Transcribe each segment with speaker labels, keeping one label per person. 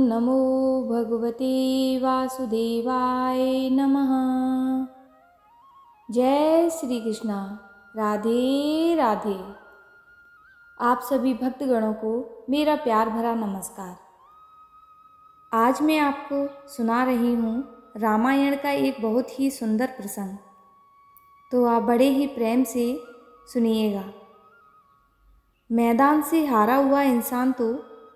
Speaker 1: नमो भगवते वासुदेवाय नमः। जय श्री कृष्णा। राधे राधे। आप सभी भक्तगणों को मेरा प्यार भरा नमस्कार। आज मैं आपको सुना रही हूँ रामायण का एक बहुत ही सुंदर प्रसंग। तो आप बड़े ही प्रेम से सुनिएगा। मैदान से हारा हुआ इंसान तो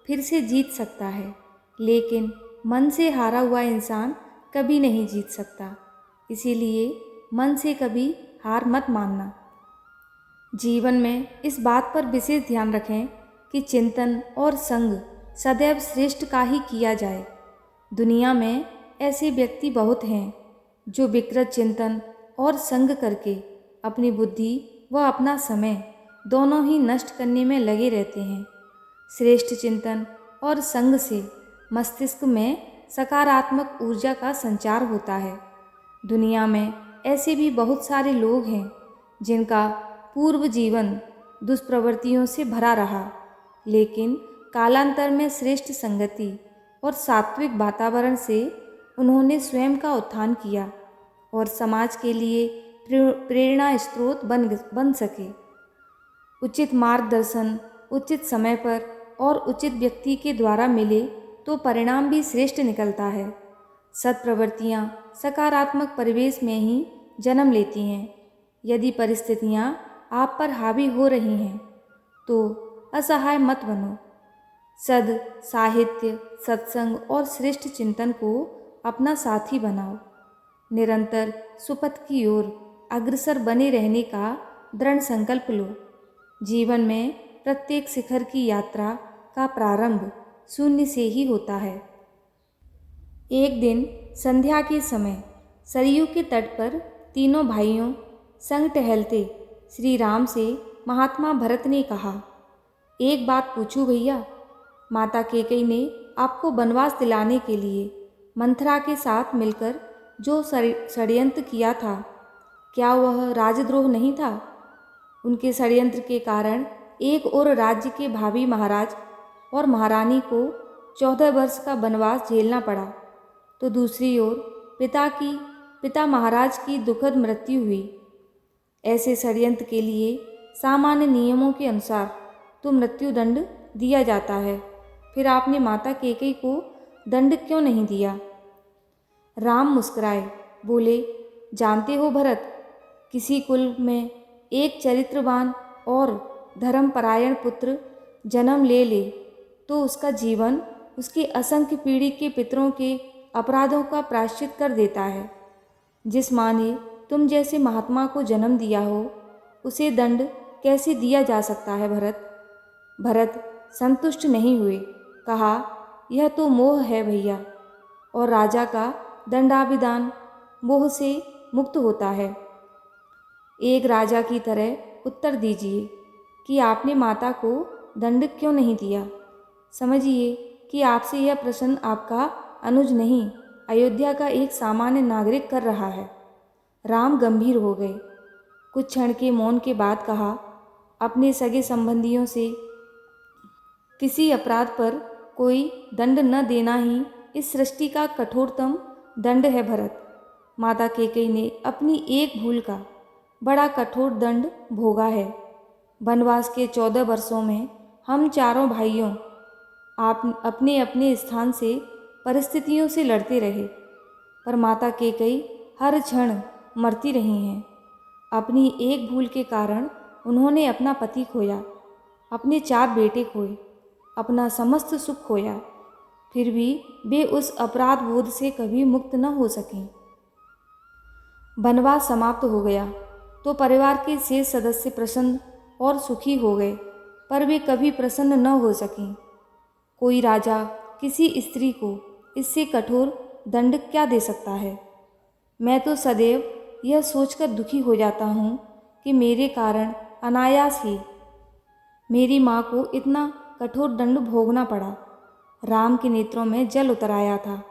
Speaker 1: फिर से जीत सकता है, लेकिन मन से हारा हुआ इंसान कभी नहीं जीत सकता। इसीलिए मन से कभी हार मत मानना। जीवन में इस बात पर विशेष ध्यान रखें कि चिंतन और संग सदैव श्रेष्ठ का ही किया जाए। दुनिया में ऐसे व्यक्ति बहुत हैं जो विकृत चिंतन और संग करके अपनी बुद्धि व अपना समय दोनों ही नष्ट करने में लगे रहते हैं। श्रेष्ठ चिंतन और संग से मस्तिष्क में सकारात्मक ऊर्जा का संचार होता है। दुनिया में ऐसे भी बहुत सारे लोग हैं जिनका पूर्व जीवन दुष्प्रवृत्तियों से भरा रहा, लेकिन कालांतर में श्रेष्ठ संगति और सात्विक वातावरण से उन्होंने स्वयं का उत्थान किया और समाज के लिए प्रेरणा स्रोत बन सके। उचित मार्गदर्शन उचित समय पर और उचित व्यक्ति के द्वारा मिले तो परिणाम भी श्रेष्ठ निकलता है। सत्प्रवृत्तियाँ सकारात्मक परिवेश में ही जन्म लेती हैं। यदि परिस्थितियाँ आप पर हावी हो रही हैं तो असहाय मत बनो। सद साहित्य, सत्संग और श्रेष्ठ चिंतन को अपना साथी बनाओ। निरंतर सुपथ की ओर अग्रसर बने रहने का दृढ़ संकल्प लो। जीवन में प्रत्येक शिखर की यात्रा का प्रारंभ शून्य से ही होता है। एक दिन संध्या के समय सरयू के तट पर तीनों भाइयों संग टहलते श्री राम से महात्मा भरत ने कहा, एक बात पूछूं भैया। माता कैकेयी ने आपको वनवास दिलाने के लिए मंथरा के साथ मिलकर जो षड्यंत्र किया था, क्या वह राजद्रोह नहीं था? उनके षड्यंत्र के कारण एक ओर राज्य के भावी महाराज और महारानी को 14 वर्ष का वनवास झेलना पड़ा, तो दूसरी ओर पिता महाराज की दुखद मृत्यु हुई। ऐसे षड्यंत्र के लिए सामान्य नियमों के अनुसार तो मृत्युदंड दिया जाता है, फिर आपने माता कैकेयी को दंड क्यों नहीं दिया? राम मुस्कुराए, बोले, जानते हो भरत, किसी कुल में एक चरित्रवान और धर्मपरायण पुत्र जन्म ले तो उसका जीवन उसके असंख्य पीढ़ी के पितरों के अपराधों का प्रायश्चित कर देता है। जिस माँ ने तुम जैसे महात्मा को जन्म दिया हो, उसे दंड कैसे दिया जा सकता है भरत? भरत संतुष्ट नहीं हुए, कहा, यह तो मोह है भैया, और राजा का दंडाभिदान मोह से मुक्त होता है। एक राजा की तरह उत्तर दीजिए कि आपने माता को दंड क्यों नहीं दिया। समझिए कि आपसे यह प्रश्न आपका अनुज नहीं, अयोध्या का एक सामान्य नागरिक कर रहा है। राम गंभीर हो गए। कुछ क्षण के मौन के बाद कहा, अपने सगे संबंधियों से किसी अपराध पर कोई दंड न देना ही इस सृष्टि का कठोरतम दंड है भरत। माता कैकेयी ने अपनी एक भूल का बड़ा कठोर दंड भोगा है। वनवास के 14 वर्षों में हम चारों भाइयों आप अपने अपने स्थान से परिस्थितियों से लड़ते रहे, पर माता कैकेयी हर क्षण मरती रही हैं। अपनी एक भूल के कारण उन्होंने अपना पति खोया, अपने 4 बेटे खोए, अपना समस्त सुख खोया, फिर भी वे उस अपराध बोध से कभी मुक्त न हो सकें। वनवास समाप्त हो गया तो परिवार के शेष सदस्य प्रसन्न और सुखी हो गए, पर वे कभी प्रसन्न न हो सकें। कोई राजा किसी स्त्री को इससे कठोर दंड क्या दे सकता है? मैं तो सदैव यह सोचकर दुखी हो जाता हूँ कि मेरे कारण अनायास ही मेरी माँ को इतना कठोर दंड भोगना पड़ा। राम के नेत्रों में जल उतर आया था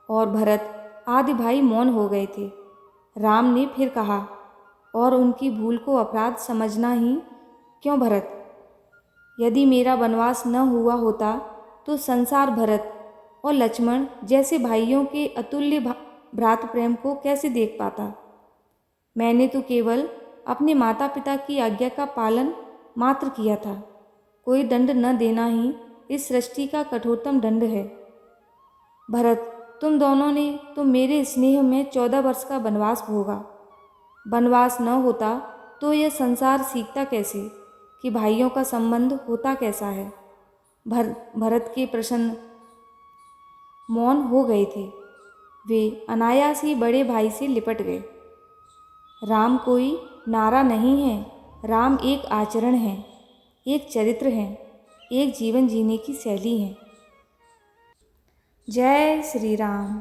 Speaker 1: और भरत आदि भाई मौन हो गए थे। राम ने फिर कहा, और उनकी भूल को अपराध समझना ही क्यों भरत? यदि मेरा वनवास न हुआ होता तो संसार भरत और लक्ष्मण जैसे भाइयों के अतुल्य भ्रातृ प्रेम को कैसे देख पाता। मैंने तो केवल अपने माता पिता की आज्ञा का पालन मात्र किया था। कोई दंड न देना ही इस सृष्टि का कठोरतम दंड है। भरत, तुम दोनों ने तो मेरे स्नेह में 14 वर्ष का वनवास भोगा। वनवास न होता तो यह संसार सीखता कैसे कि भाइयों का संबंध होता कैसा है। भरत के प्रसन्न मौन हो गए थे। वे अनायास ही बड़े भाई से लिपट गए। राम कोई नारा नहीं है, राम एक आचरण है, एक चरित्र है, एक जीवन जीने की शैली है। जय श्री राम।